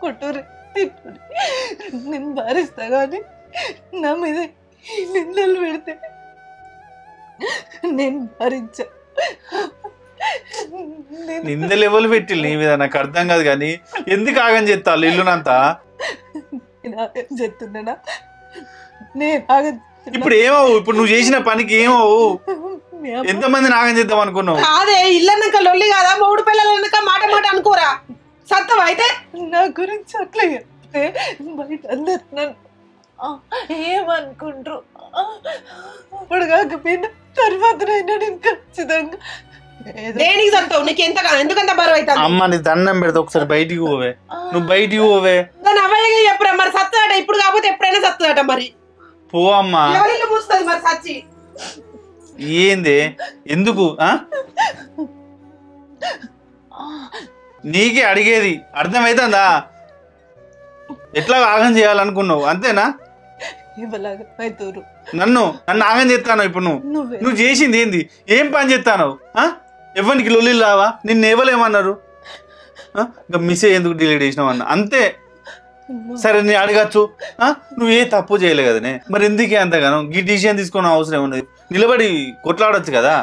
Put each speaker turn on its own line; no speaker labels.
కొట్టురి తిట్టురి నేను భరిస్తా కానీ నా మీద నిందలు పెడితే నేను భరించా.
నిందలు ఎవరు పెట్టిల్లు నీ మీద నాకు అర్థం కాదు కానీ ఎందుకు ఆగం చేస్తాను ఇల్లునంతా?
చెప్తున్నా నేను ఆగం.
ఇప్పుడు ఏమవు? ఇప్పుడు నువ్వు చేసిన పనికి ఏమవు? ఎంతమంది నాగం చేద్దాం అనుకున్నావు?
అదే ఇల్లన్నాక లొల్లి కదా, మూడు పిల్లలన్నాక మాట మాట అనుకోరా సత్తవా? అయితే
నా గురించి అట్లా చెప్తే బయట అందరు నన్ను ఏమనుకుంటారు. అప్పుడు కాకపోయినా తర్వాతనైనా నేను ఖచ్చితంగా
దేనికి చదువుతావు? నీకు ఎంత ఎందుకంత బరువు అవుతుంది?
అమ్మ నీ దండం పెడతా, ఒకసారి బయటికి పోవే, నువ్వు బయటికి పోవే.
దాన్ని అవయ్యగా చెప్పరా మరి సత్తదట, ఇప్పుడు కాకపోతే ఎప్పుడైనా సత్తదట. మరి
పో అమ్మా.
ఎవరిల్లు మూస్తుంది మరి సచ్చి?
ఏంది ఎందుకు నీకే అడిగేది అర్థమైతుందా? ఎట్లా ఆగం చేయాలనుకున్నావు అంతేనా? నన్ను ఆగం చేస్తాను. ఇప్పుడు నువ్వు చేసింది ఏంది? ఏం పని చేస్తాను? ఎవరికి లొల్లి రావా? నిన్ను ఎవరేమన్నారు? మిస్ ఎందుకు డిలీట్ చేసినావు అన్న అంతే. సరే నేను అడగచ్చు, నువ్వు ఏ తప్పు చేయలే కదనే, మరి ఎందుకే అంతగానో ఈ డిసిషన్ తీసుకున్న అవసరం ఏమున్నది? నిలబడి కొట్లాడొచ్చు కదా.